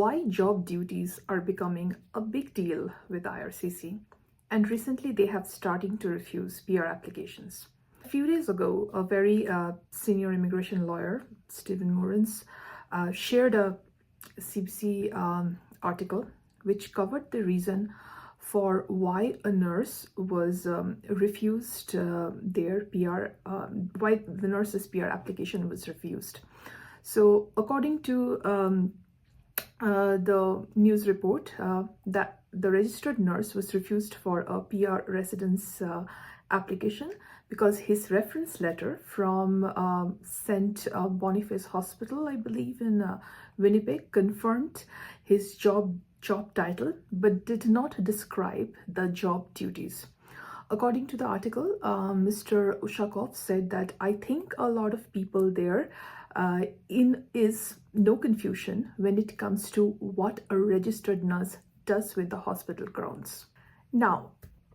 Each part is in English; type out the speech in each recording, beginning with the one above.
Why job duties are becoming a big deal with IRCC, and recently they have starting to refuse PR applications. A few days ago, a very senior immigration lawyer, Stephen Morans, shared a CBC article which covered the reason for why a nurse was refused their PR, why the nurse's PR application was refused. So according to the news report, that the registered nurse was refused for a PR residence application because his reference letter from St. Boniface Hospital, I believe in Winnipeg, confirmed his job title but did not describe the job duties. According to the article, Mr. Ushakov said that I think a lot of people there is no confusion when it comes to what a registered nurse does with the hospital grounds. Now,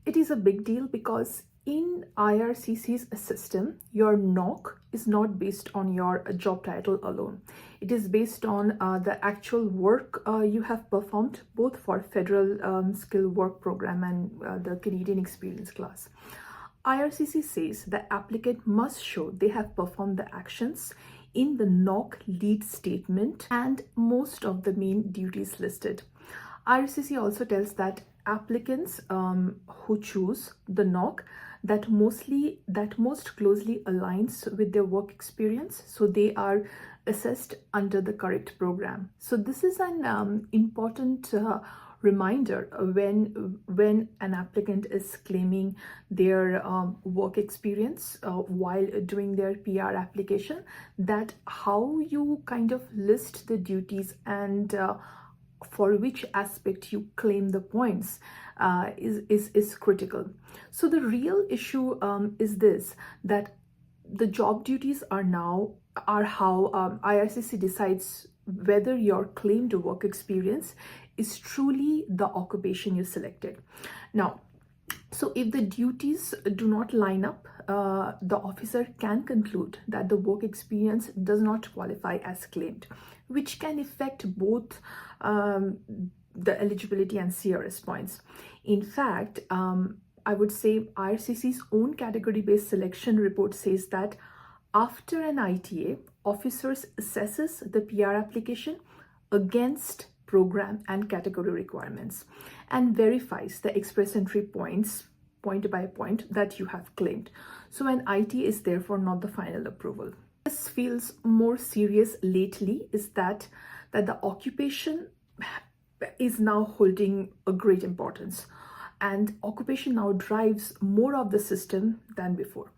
it is a big deal because in IRCC's system, your knock is not based on your job title alone. It is based on the actual work you have performed, both for Federal Skill Work Program and the Canadian Experience class. IRCC says the applicant must show they have performed the actions in the knock lead statement and most of the main duties listed. IRCC also tells that applicants who choose the knock that most closely aligns with their work experience, so they are assessed under the correct program. So this is an important reminder when an applicant is claiming their work experience while doing their PR application, that how you kind of list the duties and for which aspect you claim the points is critical. So the real issue is this, that the job duties are how IRCC decides whether your claimed work experience is truly the occupation you selected. Now, so if the duties do not line up, the officer can conclude that the work experience does not qualify as claimed, which can affect both the eligibility and CRS points. In fact, I would say IRCC's own category-based selection report says that after an ITA, officers assesses the PR application against program and category requirements and verifies the express entry points point by point that you have claimed. So an ITA is therefore not the final approval. This feels more serious lately is that the occupation is now holding a great importance, and occupation now drives more of the system than before.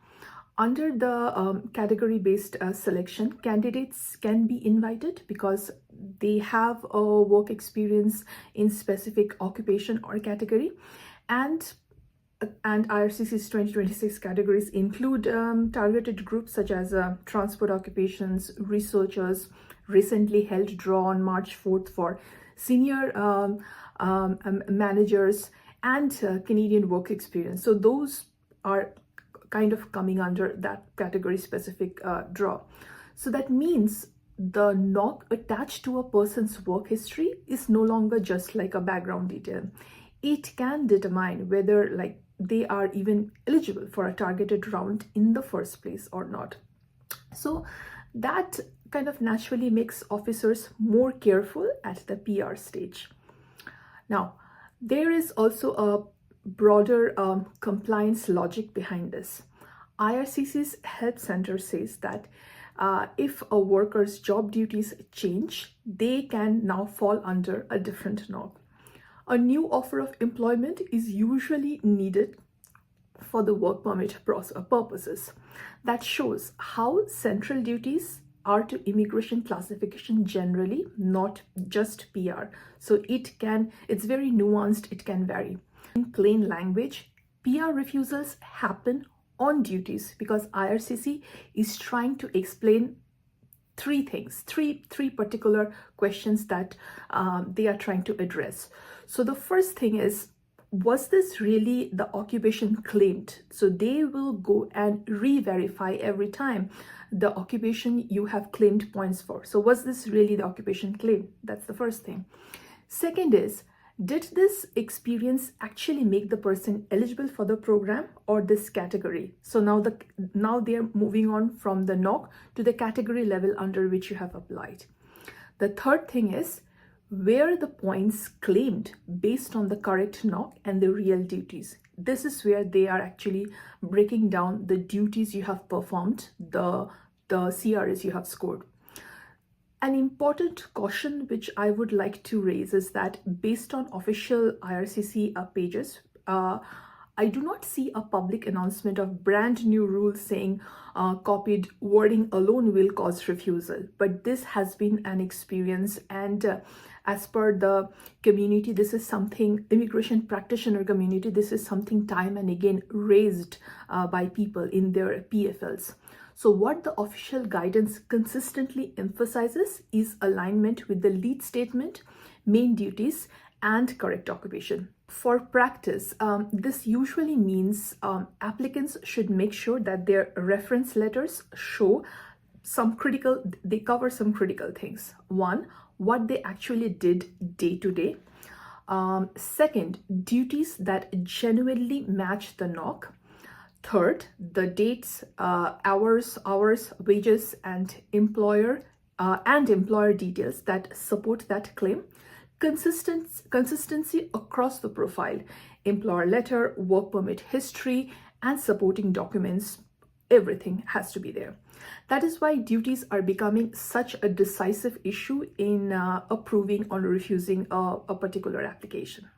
Under the category-based selection, candidates can be invited because they have a work experience in specific occupation or category, and IRCC's 2026 categories include targeted groups such as transport occupations, researchers, recently held draw on March 4th for senior managers, and Canadian work experience. So those are kind of coming under that category specific draw. So that means the knock attached to a person's work history is no longer just like a background detail. It can determine whether like they are even eligible for a targeted round in the first place or not. So that kind of naturally makes officers more careful at the PR stage. Now, there is also a broader compliance logic behind this. IRCC's Help Center says that if a worker's job duties change, they can now fall under a different knock. A new offer of employment is usually needed for the work permit purposes. That shows how central duties are to immigration classification generally, not just PR. So it's very nuanced, it can vary. In plain language, PR refusals happen on duties because IRCC is trying to explain three things, three particular questions that they are trying to address. So the first thing is, was this really the occupation claimed? So they will go and re-verify every time the occupation you have claimed points for. So was this really the occupation claim? That's the first thing. Second is, did this experience actually make the person eligible for the program or this category? So now they're moving on from the knock to the category level under which you have applied. The third thing is, where the points claimed based on the correct knock and the real duties. This is where they are actually breaking down the duties you have performed, the CRS you have scored. An important caution which I would like to raise is that based on official IRCC pages, I do not see a public announcement of brand new rules saying copied wording alone will cause refusal. But this has been an experience, and as per the community, this is something, immigration practitioner community, this is something time and again raised by people in their PFLs. So what the official guidance consistently emphasizes is alignment with the lead statement, main duties, and correct occupation. For practice, this usually means applicants should make sure that their reference letters show they cover some critical things. One, what they actually did day to day. Second, duties that genuinely match the knock. Third, the dates, hours, wages, and employer details that support that claim. Consistency across the profile, employer letter, work permit history, and supporting documents, everything has to be there. That is why duties are becoming such a decisive issue in approving or refusing a particular application.